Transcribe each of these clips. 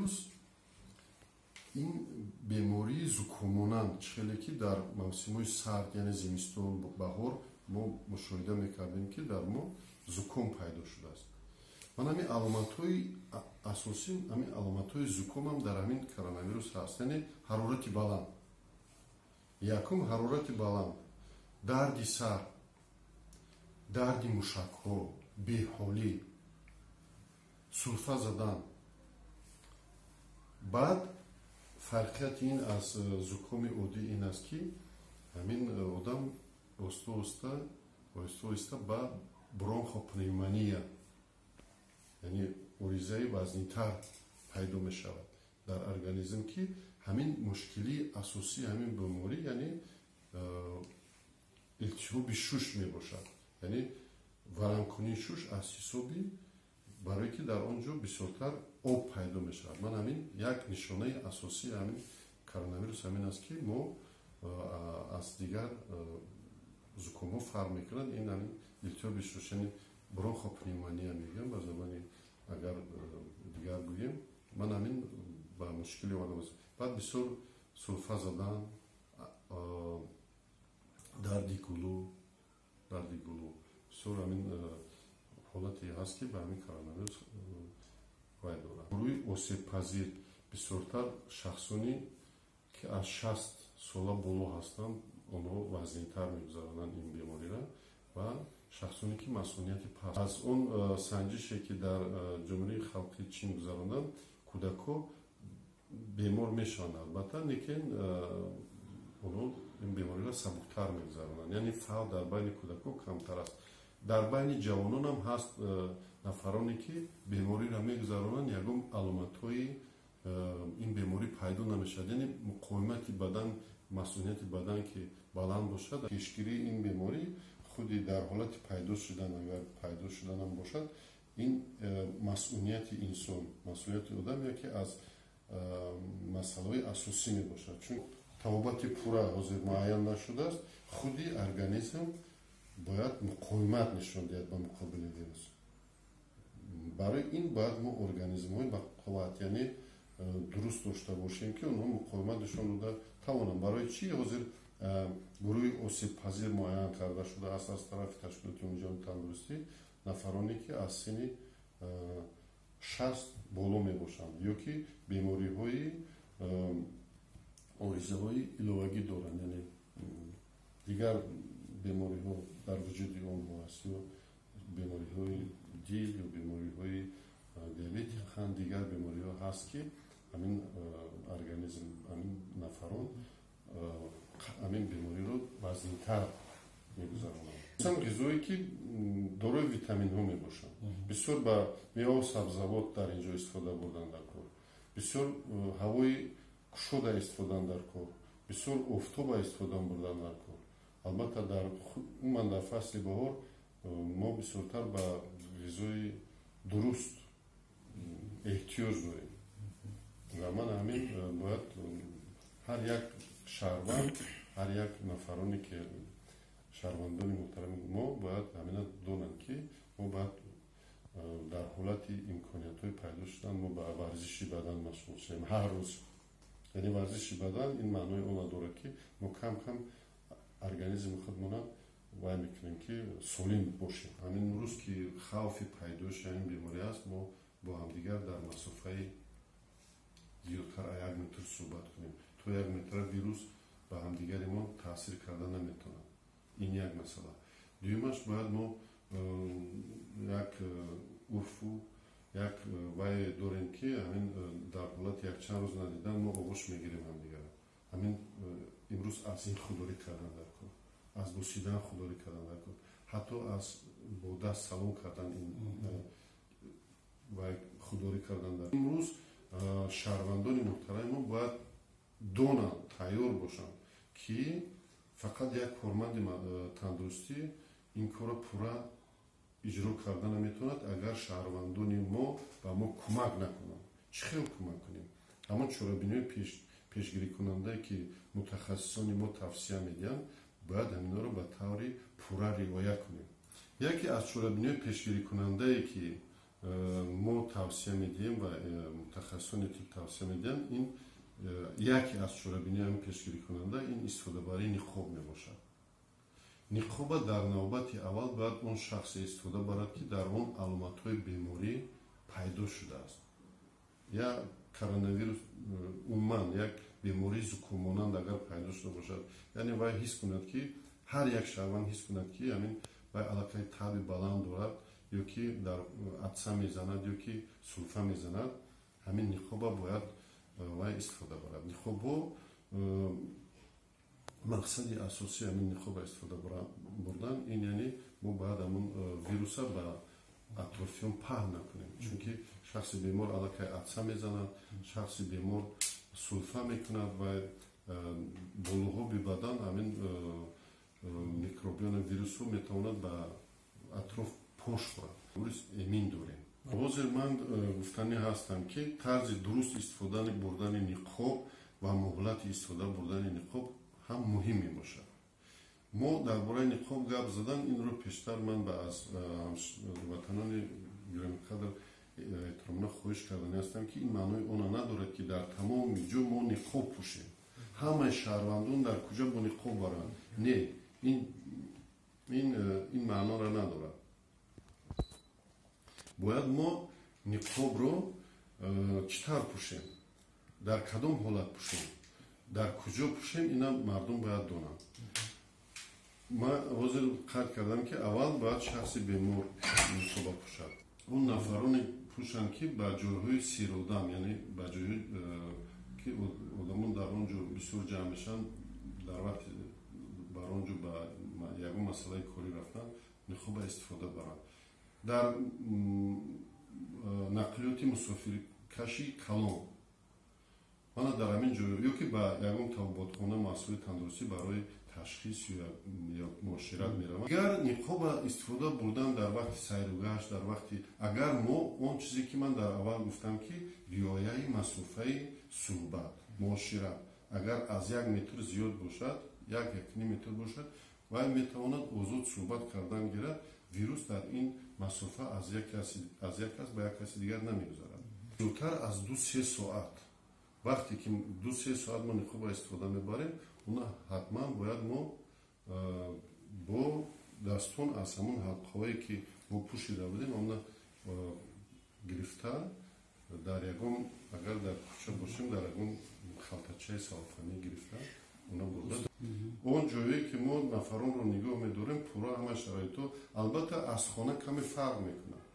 коронавирус ин бемории зукумонанд чихеле ки дар мавсимҳои сард яъне зимистон баҳор мо мушоҳида мекардем ки дар мо зукум пайдо шудааст. ман ҳамин аломатҳои асосӣ ҳамин аломатҳои зукумам дар ҳамин коронавирус ҳаст, яъне ҳарорати баланд. якум ҳарорати баланд, дарди сар, дарди мушакҳо, беҳолӣ, сурфа задан. баъд фарқияти ин аз зукуми оддӣ ин аст ки ҳамин одам оҳиста ба бронхопневмония, яъне оризаи вазнитар пайдо мешавад дар организм, ки ҳамин мушкилии асосии ҳамин беморӣ яъне илтиҳоби шуш мебошад, яъне варамкунии шуш аз ҳисоби барое ки дар он ҷо бисёртар об пайдо мешавад. ман ҳамин як нишонаи асосии ҳамин коронавирус ҳамин аст ки мо аз дигар зукумҳо фарқ мекунад. ин ҳамин илтиҳоби шуш, яъне бронхопневмония мегӯям ба забони агар дигар гӯем. ман ҳамин ба мушкили одам баъд бисёр сурфа задан, дарди гулӯ, бисёр ҳамин ҳолате ҳаст ки ба ҳамин коронавирус вай дорад. гурӯҳи осебпазир бисёртар шахсоне ки аз 60 сола боло ҳастанд, онҳо вазнинтар мегузаронанд ин бемориро, ва шахсоне ки масъулияти паст. аз он санҷише ки дар ҷумҳурии халқи чин гузаронданд, кӯдакҳо бемор мешаванд албатта, лекин онҳо ин бемориро сабуктар мегузаронанд, яъне фавт дар байни кӯдакҳо камтар аст. дар байни ҷавонон ҳам ҳаст нафароне ки бемориро мегузаронанд, ягон аломатҳои ин беморӣ пайдо намешавад, яъне муқовимати бадан, масъулияти бадан ки баланд бошад. пешгирии ин беморӣ худи дар ҳолати пайдо шудан, агар пайдо шуданам бошад, ин масъулияти инсон, масъулияти одам яке аз масъалаҳои асосӣ мебошад, чун табобати пурра ҳозир муайян нашудааст. худи организм бояд муқовимат нишон диҳад ба муқобили вирус. барои ин бояд мо организмҳои бақувват, яъне дуруст дошта бошем ки онҳо муқовимат нишон дода тавонанд. барои чӣ ҳозир гурӯҳи осебпазир муайян карда шудааст аз тарафи ташкилоти умумиҷаҳонии тандурустӣ, нафароне ки аз синни 60 боло мебошанд ё ки бемориҳои оризаҳои иловагӣ доранд, яъне дигар бемориҳо дар вуҷуди онҳо аст, ё бемориҳои дил ё бемориҳои диабети қанд, дигар бемориҳо ҳаст ки ҳамин организм, ҳамин нафарон ҳамин бемориро вазнинтар мегузаронанд. хусусан ғизое ки дорои витаминҳо мебошанд. бисёр ба меву сабзавот дар ин ҷо истифода бурдан дар кор, бисёр ҳавои кушода истифодан дар кор, бисёр офтоба истифода бурдан дар кор. албатта умуман дар фасли баҳор мо бисёртар ба ғизои дуруст эҳтиёҷ дорем. ва ман ҳамин бояд ҳар як шаҳрванд, ҳар як нафароне ки шаҳрвандони муҳтарами мо бояд ҳамина донанд ки мо бояд дар ҳолати имкониятҳои пайдо шудан мо ба варзиши бадан машғул шавем ҳар рӯз. яъне варзиши бадан ин маънои он дорад ки мо кам кам организми худмона вай мекунем ки солим бошем. ҳамин рӯз ки хавфи пайдоиши ҳамин беморӣ аст, мо бо ҳамдигар дар масофаи зиёдтар аз 1 метр суҳбат кунем. то 1 метр вирус ба ҳамдигари мо таъсир карда наметавонад. ин як масъала. дуюмаш бояд мо як урфу як вай дорем ки ҳамин дар ҳолати якчанд рӯз надидан мо оғӯш мегирем ҳамдигара. ҳамин имрӯз аз ин худдорӣ кардан дар кор, аз бусидан худдорӣ кардан дар кор, ҳатто аз бо даст салом кардан вай худдорӣ кардан дар кор. имрӯз шаҳрвандони муҳтарами мо бояд донанд, тайёр бошанд ки фақат як корманди тандурустӣ ин корро пурра иҷро карда наметавонад агар шаҳрвандони мо ба мо кӯмак накунанд. чӣ хел кӯмак кунем? ҳамон чорабиниҳои пешгирикунандае ки мутахассисони мо тавсия медиҳанд, бояд ҳаминҳоро ба таври пурра риоя кунем. яке аз чорабиниҳои пешгирикунандае ки мо тавсия медиҳем ва мутахассисони тиб тавсия медиҳанд, ин яке аз чорабиниҳои пешгирикунанда ин истифодабарии ниқоб мебошад. ниқоба дар навбати аввал бояд он шахсе истифода барад ки дар он аломатҳои беморӣ пайдо шудааст. Я коронавирус умуман як бемории зукуммонанд агар пайдо шуда бошад, яъне вай ҳис кунад ки ҳар як шаҳрванд ҳис кунад ки ҳамин вай аллакай таби баланд дорад, ё ки дар атса мезанад, ё ки сулфа мезанад, ҳамин ниқоба бояд вай истифода барад. Ниқобҳо мақсади асосии ҳамин ниқоба истифода бурдан ин, яъне мо бояд ҳамон вируса ба атрофиён паҳн накунем, чунки шахси бемор аллакай атса мезанад, шахси бемор сулфа мекунад ва болуғоби бадан ҳамин микробиёни вирусҳо метавонад ба атроф пош хӯрад. Эмин дорем. ҳозир ман гуфтанӣ ҳастам ки тарзи дуруст истифодани бурдани ниқоб ва муҳлати истифода бурдани ниқоб ҳам муҳим мебошад. мо дар бораи ниқоб гап задан, инро пештар ман ба аз ватанони гиромиқадр эҳтиромона хоҳиш кардани ҳастам ки ин маънои оно надорад ки дар тамоми ҷо мо ниқоб пӯшем, ҳамаи шаҳрвандон дар куҷа бо ниқоб баранд. Не, ин маъноро надорад. бояд мо ниқобро чӣ тавр пӯшем, дар кадом ҳолат пӯшем, дар куҷо пӯшем, ина мардум бояд донанд. ман ҳозир қайд кардам ки аввал бояд шахси бемор ниқоба пӯшад. он нафароне пӯшанд ки ба ҷойҳои сиродам, яъне ба ҷойҳои ки одамон дар он ҷо бисёр ҷамъ мешаванд, дар вақти бар он ҷо ба ягон масъалаи корӣ рафтан, ниқоба истифода баранд. дар нақлиёти мусофиркаши калон, мана дар ҳамин ҷо ё ки ба ягон табоботхона маҳсулои тандурустӣ барои ташхис ё муошират мераванд. агар ниқоба истифода бурдан дар вақти сайругашт, дар вақти агар мо он чизе ки ман дар аввал гуфтам ки риояи масофаи суҳбат, муошират, агар аз 1 метр зиёд бошад, 1-1.5 метр бошад, вай метавонад озод суҳбат кардан гирад, вирус дар ин масофа аз як кас ба як каси дигар намегузарад. зудтар аз 2-3 соат, вақте ки 2-3 соат мо ниқоба истифода мебарем, уна ҳатман бояд мо бо дастон аз ҳамон ҳалқаҳое ки мо пӯшида будем, уна гирифта дар ягон, агар дар кӯча бошем, дар ягон халтачаи салофанӣ гирифта, уна бурда он ҷое ки мо нафаронро нигоҳ медорем, пурра ҳама шароито, албатта аз хона каме фарқ мекунад,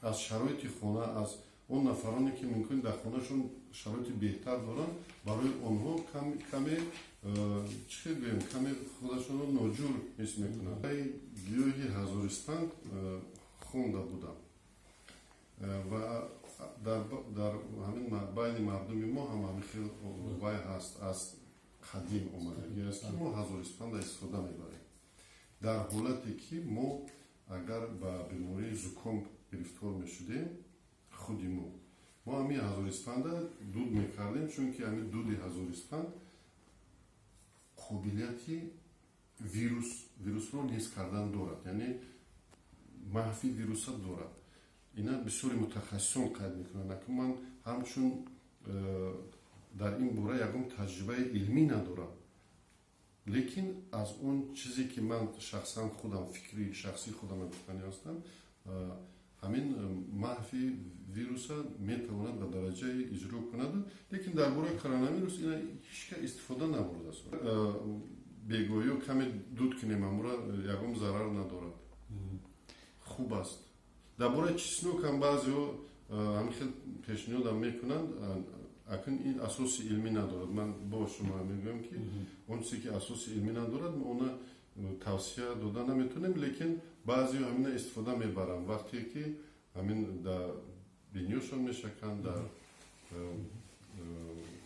аз шароити хона, аз он нафароне ки мумкин дар хонашон шароити беҳтар доранд, барои онҳо каме чӣ гӯем, каме худашонро ноҷур ҳис мекунанд. гиёҳи ҳазористан хонда будам ва дар ҳамин байни мардуми мо ҳам ҳамин хел вай ҳаст, аз қадим омадагӣ аст ки мо ҳазориспанда истифода мебарем. дар ҳолате ки мо агар ба бемории зуком гирифтор мешудем, худи мо ҳамин ҳазориспанда дуд мекардем, чунки ҳамин дуди ҳазориспанд қобилияти вирусро нест кардан дорад, яъне маҳви вируса дорад. ина бисёри мутахассисон қайд мекунанд, аки ман ҳамчун дар ин бора ягон таҷрибаи илмӣ надорам, лекин аз он чизе ки ман шахсан худам фикри шахсии худам гуфтани ҳастам, ҳамин маҳви вируса метавонад ба дараҷае иҷро кунад, лекин дар бораи коронавирус ина ҳичка истифода набурдааст. бегоҳиё каме дуд кунем, амура ягон зарар надорад, хуб аст. дар бораи чиснок ҳам баъзеҳо ҳамин хел пешниҳодам мекунанд, акн ин асоси илмӣ надорад. ман бо шумо мегӯям ки он чизе ки асоси илмӣ надорад, мо она тавсия дода наметавонем, лекин баъзеҳо ҳамина истифода мебаранд, вақте ки ҳамин дар бинёшон мешаканд, дар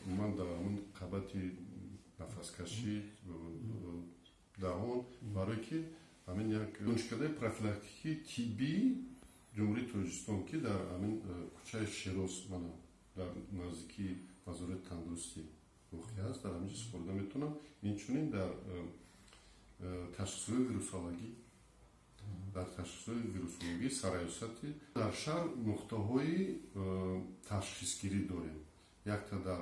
умуман дар ҳамин қабати нафаскашӣ даҳон, барое ки ҳамин як донишгоҳи профилактикии тиббии ҷумҳурии Тоҷикистон ки дар ҳамин кӯчаи Широз, мана дар наздикии вазорати тандурустӣ воқеъ аст, дар ҳаминҷо супорда метавонам. инчунин дар ташхисҳои вирусологӣ дар ташхисҳои вирусологии сароясати дар шаҳр нуқтаҳои ташхисгирӣ дорем. Якта дар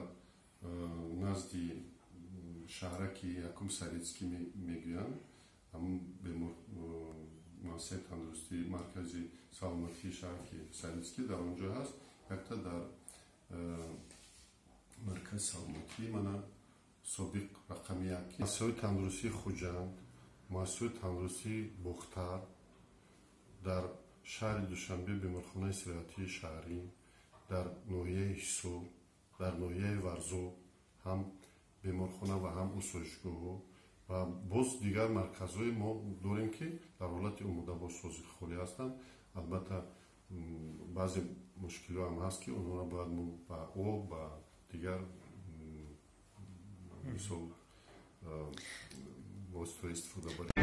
назди шаҳраки якум Советский мегӯянд, ҳамун муассисаи тандурустии маркази саломатии шаҳраки Советский дар он ҷо ҳаст. Якта дар маркази саломатии мана собиқ рақами як муассисаҳои тандурустии Хуҷанд, муассисаҳои тандурустии Бухтар, дар шаҳри Душанбе беморхонаи сироятии шаҳрӣ, дар ноҳияи Ҳисор, дар ноҳияи Варзо ҳам беморхона ва ҳам осоишгоҳҳо ва боз дигар марказҳои мо дорем, ки дар ҳолати омодабозсозӣ холӣ ҳастанд. Албатта баъзе мушкилҳо ҳам ҳаст, ки онҳоро бояд мо ба об ва дигар мисол воситаҳо истифода барем.